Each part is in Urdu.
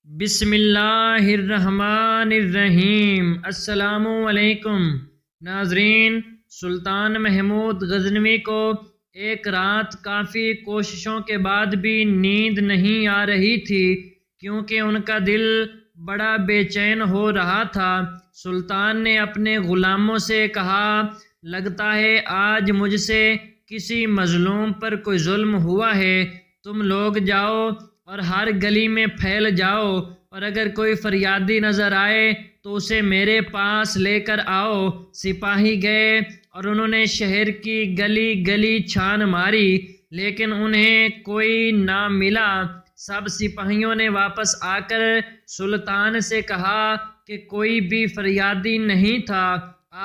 بسم اللہ الرحمن الرحیم۔ السلام علیکم ناظرین، سلطان محمود غزنوی کو ایک رات کافی کوششوں کے بعد بھی نیند نہیں آ رہی تھی، کیونکہ ان کا دل بڑا بے چین ہو رہا تھا۔ سلطان نے اپنے غلاموں سے کہا، لگتا ہے آج مجھ سے کسی مظلوم پر کوئی ظلم ہوا ہے۔ تم لوگ جاؤ اور ہر گلی میں پھیل جاؤ، اور اگر کوئی فریادی نظر آئے تو اسے میرے پاس لے کر آؤ۔ سپاہی گئے اور انہوں نے شہر کی گلی گلی چھان ماری، لیکن انہیں کوئی نہ ملا۔ سب سپاہیوں نے واپس آ کر سلطان سے کہا کہ کوئی بھی فریادی نہیں تھا،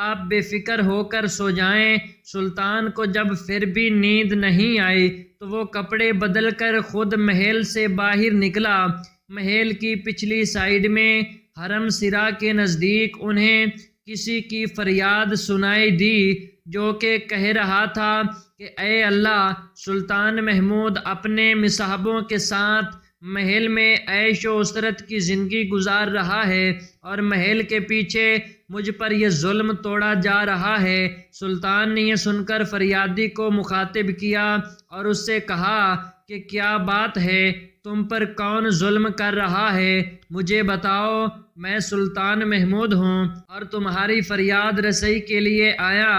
آپ بے فکر ہو کر سو جائیں۔ سلطان کو جب پھر بھی نیند نہیں آئی تو وہ کپڑے بدل کر خود محل سے باہر نکلا۔ محل کی پچھلی سائیڈ میں حرم سرا کے نزدیک انہیں کسی کی فریاد سنائی دی، جو کہ کہہ رہا تھا کہ اے اللہ، سلطان محمود اپنے مصاحبوں کے ساتھ محل میں عیش و عشرت کی زندگی گزار رہا ہے، اور محل کے پیچھے مجھ پر یہ ظلم توڑا جا رہا ہے۔ سلطان نے یہ سن کر فریادی کو مخاطب کیا اور اس سے کہا کہ کیا بات ہے، تم پر کون ظلم کر رہا ہے؟ مجھے بتاؤ، میں سلطان محمود ہوں اور تمہاری فریاد رسائی کے لیے آیا۔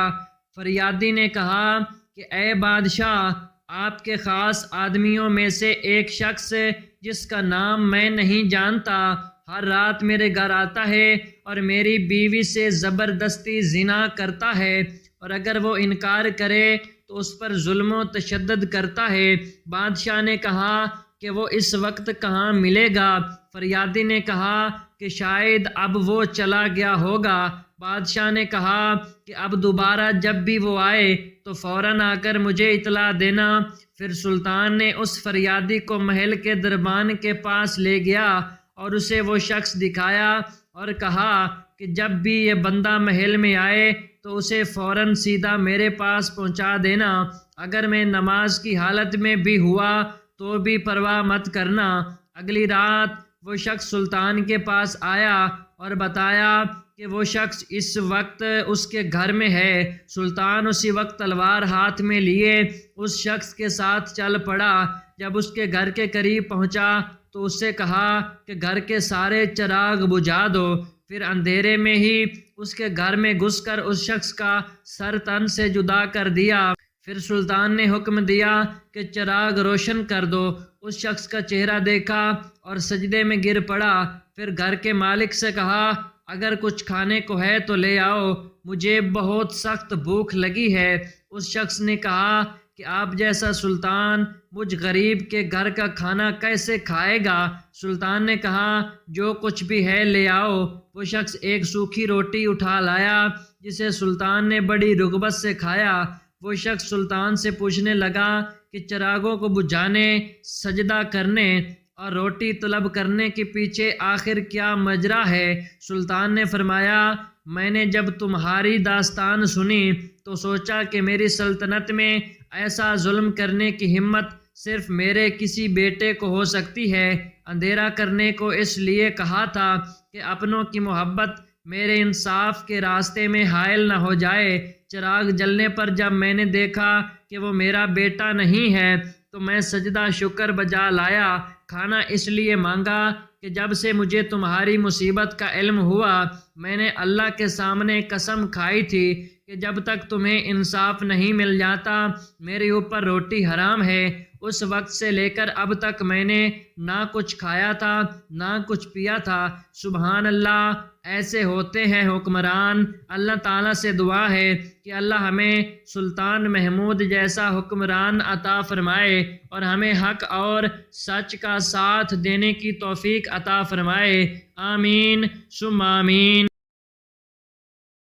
فریادی نے کہا کہ اے بادشاہ، آپ کے خاص آدمیوں میں سے ایک شخص جس کا نام میں نہیں جانتا، ہر رات میرے گھر آتا ہے اور میری بیوی سے زبردستی زنا کرتا ہے، اور اگر وہ انکار کرے تو اس پر ظلم و تشدد کرتا ہے۔ بادشاہ نے کہا کہ وہ اس وقت کہاں ملے گا؟ فریادی نے کہا کہ شاید اب وہ چلا گیا ہوگا۔ بادشاہ نے کہا کہ اب دوبارہ جب بھی وہ آئے تو فوراً آ کر مجھے اطلاع دینا۔ پھر سلطان نے اس فریادی کو محل کے دربان کے پاس لے گیا اور اسے وہ شخص دکھایا اور کہا کہ جب بھی یہ بندہ محل میں آئے تو اسے فوراً سیدھا میرے پاس پہنچا دینا، اگر میں نماز کی حالت میں بھی ہوا تو بھی پرواہ مت کرنا۔ اگلی رات وہ شخص سلطان کے پاس آیا اور بتایا کہ وہ شخص اس وقت اس کے گھر میں ہے۔ سلطان اسی وقت تلوار ہاتھ میں لیے اس شخص کے ساتھ چل پڑا۔ جب اس کے گھر کے قریب پہنچا تو اس سے کہا کہ گھر کے سارے چراغ بجھا دو۔ پھر اندھیرے میں ہی اس کے گھر میں گھس کر اس شخص کا سر تن سے جدا کر دیا۔ پھر سلطان نے حکم دیا کہ چراغ روشن کر دو۔ اس شخص کا چہرہ دیکھا اور سجدے میں گر پڑا۔ پھر گھر کے مالک سے کہا، اگر کچھ کھانے کو ہے تو لے آؤ، مجھے بہت سخت بھوک لگی ہے۔ اس شخص نے کہا کہ آپ جیسا سلطان مجھ غریب کے گھر کا کھانا کیسے کھائے گا؟ سلطان نے کہا، جو کچھ بھی ہے لے آؤ۔ وہ شخص ایک سوکھی روٹی اٹھا لایا، جسے سلطان نے بڑی رغبت سے کھایا۔ وہ شخص سلطان سے پوچھنے لگا کہ چراغوں کو بجھانے، سجدہ کرنے اور روٹی طلب کرنے کے پیچھے آخر کیا ماجرا ہے؟ سلطان نے فرمایا، میں نے جب تمہاری داستان سنی تو سوچا کہ میری سلطنت میں ایسا ظلم کرنے کی ہمت صرف میرے کسی بیٹے کو ہو سکتی ہے۔ اندھیرا کرنے کو اس لیے کہا تھا کہ اپنوں کی محبت میرے انصاف کے راستے میں حائل نہ ہو جائے۔ چراغ جلنے پر جب میں نے دیکھا کہ وہ میرا بیٹا نہیں ہے تو میں سجدہ شکر بجا لایا۔ کھانا اس لیے مانگا کہ جب سے مجھے تمہاری مصیبت کا علم ہوا، میں نے اللہ کے سامنے قسم کھائی تھی کہ جب تک تمہیں انصاف نہیں مل جاتا میرے اوپر روٹی حرام ہے۔ اس وقت سے لے کر اب تک میں نے نہ کچھ کھایا تھا نہ کچھ پیا تھا۔ سبحان اللہ، ایسے ہوتے ہیں حکمران۔ اللہ تعالیٰ سے دعا ہے کہ اللہ ہمیں سلطان محمود جیسا حکمران عطا فرمائے اور ہمیں حق اور سچ کا ساتھ دینے کی توفیق عطا فرمائے۔ آمین ثم آمین۔